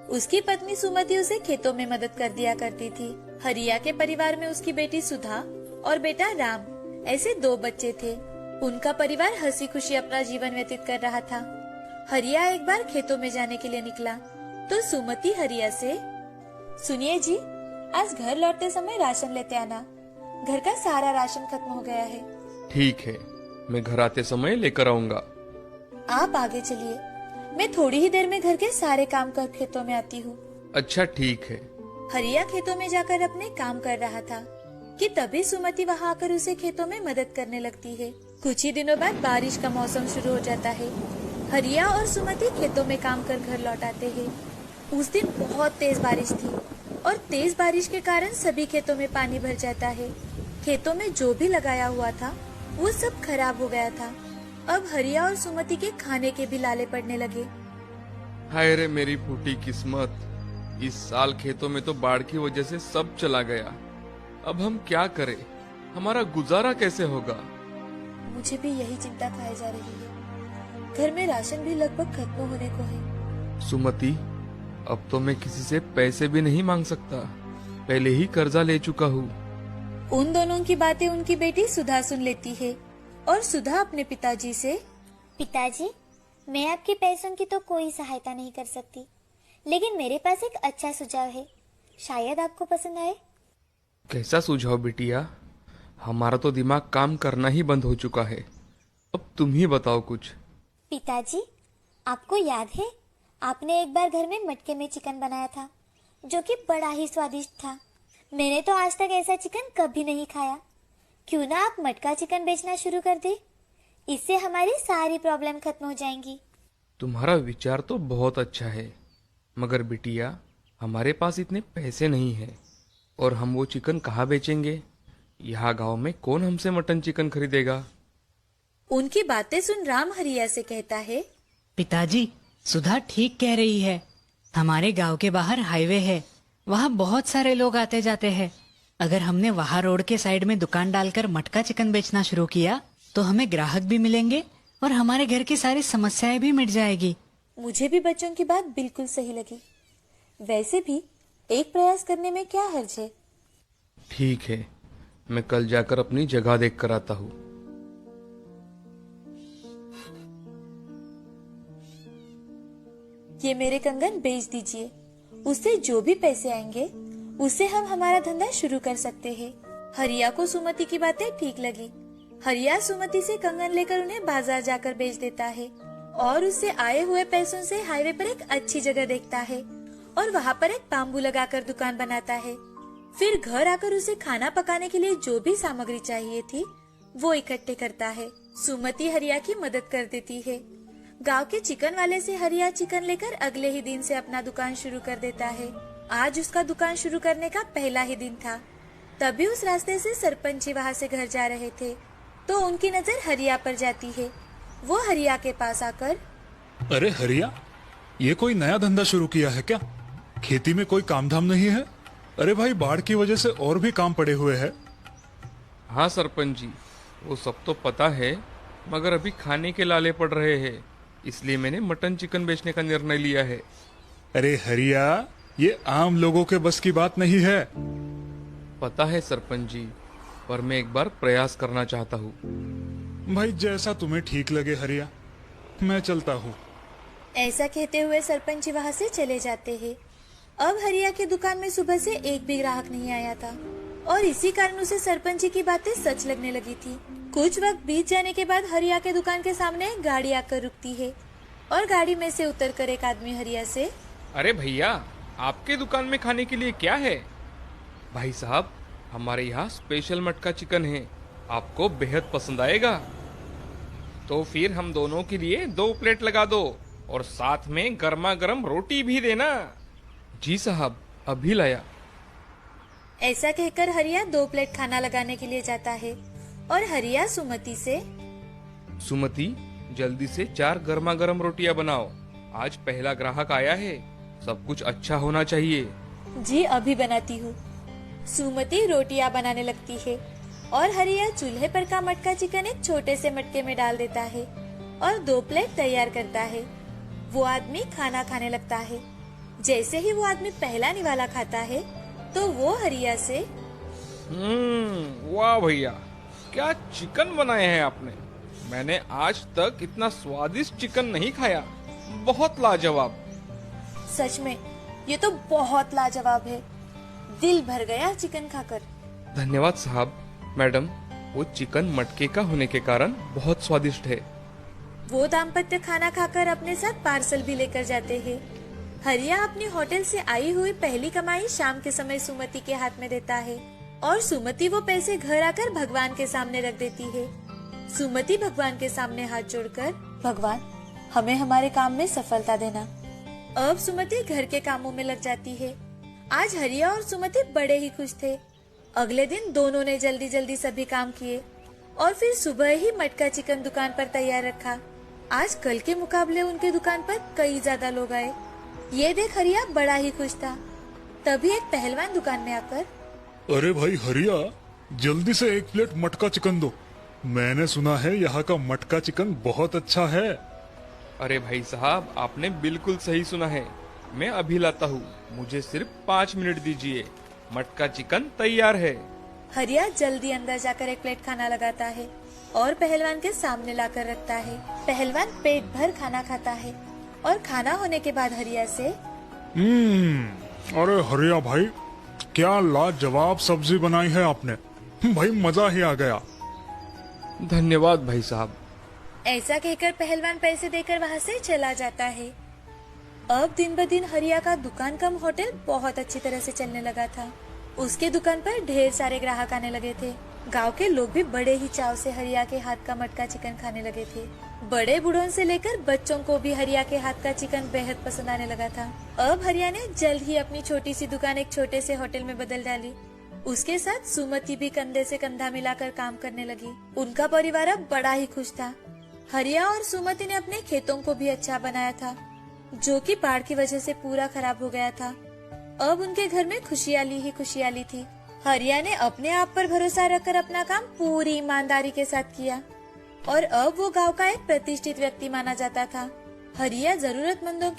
उसकी पत्नी सुमति उसे खेतों में मदद कर दिया करती थी। हरिया के परिवार में उसकी बेटी सुधा और बेटा राम, ऐसे 2 बच्चे थे। उनका परिवार हंसी खुशी अपना जीवन व्यतीत कर रहा था। हरिया एक बार खेतों में जाने के लिए निकला तो सुमति हरिया से, सुनिए जी, आज घर लौटते समय राशन लेते आना, घर का सारा राशन खत्म हो गया है। ठीक है, मैं घर आते समय लेकर आऊंगा। आप आगे चलिए, मैं थोड़ी ही देर में घर के सारे काम कर खेतों में आती हूँ। अच्छा ठीक है। हरिया खेतों में जाकर अपने काम कर रहा था कि तभी सुमति वहाँ आकर उसे खेतों में मदद करने लगती है। कुछ ही दिनों बाद बारिश का मौसम शुरू हो जाता है। हरिया और सुमति खेतों में काम कर घर लौट आते हैं। उस दिन बहुत तेज बारिश थी और तेज बारिश के कारण सभी खेतों में पानी भर जाता है। खेतों में जो भी लगाया हुआ था वो सब खराब हो गया था। अब हरिया और सुमति के खाने के भी लाले पड़ने लगे। हाय रे मेरी फूटी किस्मत, इस साल खेतों में तो बाढ़ की वजह से सब चला गया। अब हम क्या करें, हमारा गुजारा कैसे होगा? मुझे भी यही चिंता खाई जा रही है। घर में राशन भी लगभग खत्म होने को है। सुमति, अब तो मैं किसी से पैसे भी नहीं मांग सकता, पहले ही कर्जा ले चुका हूँ। उन दोनों की बातें उनकी बेटी सुधा सुन लेती है और सुधा अपने पिताजी से, पिताजी, मैं आपके पैसों की तो कोई सहायता नहीं कर सकती, लेकिन मेरे पास एक अच्छा सुझाव है, शायद आपको पसंद आए। कैसा सुझाव बिटिया? हमारा तो दिमाग काम करना ही बंद हो चुका है, अब तुम ही बताओ कुछ। पिताजी, आपको याद है आपने एक बार घर में मटके में चिकन बनाया था जो कि बड़ा ही स्वादिष्ट था। मैंने तो आज तक ऐसा चिकन कभी नहीं खाया। क्यों ना आप मटका चिकन बेचना शुरू कर दे, इससे हमारी सारी प्रॉब्लम खत्म हो जाएंगी। तुम्हारा विचार तो बहुत अच्छा है, मगर बिटिया हमारे पास इतने पैसे नहीं हैं और हम वो चिकन कहाँ बेचेंगे? यहाँ गांव में कौन हमसे मटन चिकन खरीदेगा? उनकी बातें सुन राम हरिया से कहता है, पिताजी, सुधा ठीक कह रही है। हमारे गांव के बाहर हाईवे है, वहाँ बहुत सारे लोग आते जाते हैं। अगर हमने वहाँ रोड के साइड में दुकान डालकर मटका चिकन बेचना शुरू किया तो हमें ग्राहक भी मिलेंगे और हमारे घर की सारी समस्याएं भी मिट जाएगी। मुझे भी बच्चों की बात बिल्कुल सही लगी। वैसे भी एक प्रयास करने में क्या हर्ज है। ठीक है, मैं कल जाकर अपनी जगह देख कर आता हूँ। ये मेरे कंगन बेच दीजिए, उससे जो भी पैसे आएंगे उससे हम हमारा धंधा शुरू कर सकते हैं। हरिया को सुमति की बातें ठीक लगी। हरिया सुमति से कंगन लेकर उन्हें बाजार जाकर बेच देता है और उससे आए हुए पैसों से हाईवे पर एक अच्छी जगह देखता है और वहाँ पर एक बाम्बू लगाकर दुकान बनाता है। फिर घर आकर उसे खाना पकाने के लिए जो भी सामग्री चाहिए थी वो इकट्ठे करता है। सुमति हरिया की मदद कर देती है। गांव के चिकन वाले से हरिया चिकन लेकर अगले ही दिन से अपना दुकान शुरू कर देता है। आज उसका दुकान शुरू करने का पहला ही दिन था। तभी उस रास्ते से सरपंच जी वहाँ से घर जा रहे थे तो उनकी नजर हरिया पर जाती है। वो हरिया के पास आकर, अरे हरिया, ये कोई नया धंधा शुरू किया है क्या? खेती में कोई काम धाम नहीं है? अरे भाई, बाढ़ की वजह से और भी काम पड़े हुए हैं। हाँ सरपंच जी, वो सब तो पता है, मगर अभी खाने के लाले पड़ रहे हैं, इसलिए मैंने मटन चिकन बेचने का निर्णय लिया है। अरे हरिया, ये आम लोगों के बस की बात नहीं है। पता है सरपंच जी, पर मैं एक बार प्रयास करना चाहता हूँ। भाई जैसा तुम्हें ठीक लगे हरिया, मैं चलता हूँ। ऐसा कहते हुए सरपंच जी वहाँ से चले जाते हैं। अब हरिया की दुकान में सुबह से एक भी ग्राहक नहीं आया था और इसी कारण उसे सरपंच जी की बातें सच लगने लगी थी। कुछ वक्त बीत जाने के बाद हरिया के दुकान के सामने एक गाड़ी आकर रुकती है और गाड़ी में से उतरकर एक आदमी हरिया से, अरे भैया, आपके दुकान में खाने के लिए क्या है? भाई साहब, हमारे यहाँ स्पेशल मटका चिकन है, आपको बेहद पसंद आएगा। तो फिर हम दोनों के लिए 2 प्लेट लगा दो और साथ में गर्मा गर्म रोटी भी देना। जी साहब, अभी लाया। ऐसा कहकर हरिया 2 प्लेट खाना लगाने के लिए जाता है और हरिया सुमति से, सुमति, जल्दी से 4 गर्मा गर्म रोटियां बनाओ, आज पहला ग्राहक आया है, सब कुछ अच्छा होना चाहिए। जी अभी बनाती हूँ। सुमति रोटियां बनाने लगती है और हरिया चूल्हे पर का मटका चिकन एक छोटे से मटके में डाल देता है और 2 प्लेट तैयार करता है। वो आदमी खाना खाने लगता है। जैसे ही वो आदमी पहला निवाला खाता है तो वो हरिया से, वाह भैया, क्या चिकन बनाए हैं आपने। मैंने आज तक इतना स्वादिष्ट चिकन नहीं खाया। बहुत लाजवाब। सच में ये तो बहुत लाजवाब है। दिल भर गया चिकन खाकर। धन्यवाद साहब। मैडम, वो चिकन मटके का होने के कारण बहुत स्वादिष्ट है। वो दाम्पत्य खाना खाकर अपने साथ पार्सल भी लेकर जाते हैं। हरिया अपनी होटल से आई हुई पहली कमाई शाम के समय सुमति के हाथ में देता है और सुमति वो पैसे घर आकर भगवान के सामने रख देती है। सुमति भगवान के सामने हाथ जोड़कर, भगवान हमें हमारे काम में सफलता देना। अब सुमति घर के कामों में लग जाती है। आज हरिया और सुमति बड़े ही खुश थे। अगले दिन दोनों ने जल्दी जल्दी सभी काम किए और फिर सुबह ही मटका चिकन दुकान पर तैयार रखा। आज कल के मुकाबले उनके दुकान पर कई ज्यादा लोग आए। ये देख हरिया बड़ा ही खुश था। तभी एक पहलवान दुकान में आकर, अरे भाई हरिया, जल्दी से 1 प्लेट मटका चिकन दो। मैंने सुना है यहाँ का मटका चिकन बहुत अच्छा है। अरे भाई साहब, आपने बिल्कुल सही सुना है। मैं अभी लाता हूँ। मुझे सिर्फ 5 मिनट दीजिए। मटका चिकन तैयार है। हरिया जल्दी अंदर जाकर 1 प्लेट खाना लगाता है और पहलवान के सामने लाकर रखता है। पहलवान पेट भर खाना खाता है और खाना होने के बाद हरिया से, अरे हरिया भाई, क्या लाजवाब सब्जी बनाई है आपने। भाई मजा ही आ गया। धन्यवाद भाई साहब। ऐसा कहकर पहलवान पैसे देकर वहाँ से चला जाता है। अब दिन ब दिन हरिया का दुकान कम होटल बहुत अच्छी तरह से चलने लगा था। उसके दुकान पर ढेर सारे ग्राहक आने लगे थे। गांव के लोग भी बड़े ही चाव से हरिया के हाथ का मटका चिकन खाने लगे थे। बड़े बूढ़ों से लेकर बच्चों को भी हरिया के हाथ का चिकन बेहद पसंद आने लगा था। अब हरिया ने जल्द ही अपनी छोटी सी दुकान एक छोटे से होटल में बदल डाली। उसके साथ सुमति भी कंधे से कंधा मिलाकर काम करने लगी। उनका परिवार अब बड़ा ही खुश था। हरिया और सुमति ने अपने खेतों को भी अच्छा बनाया था, जो कि बाढ़ की वजह से पूरा खराब हो गया था। अब उनके घर में खुशहाली ही खुशहाली थी। हरिया ने अपने आप पर भरोसा रखकर अपना काम पूरी ईमानदारी के साथ किया और अब वो गांव का एक प्रतिष्ठित व्यक्ति माना जाता था। हरिया जरूरतमंदों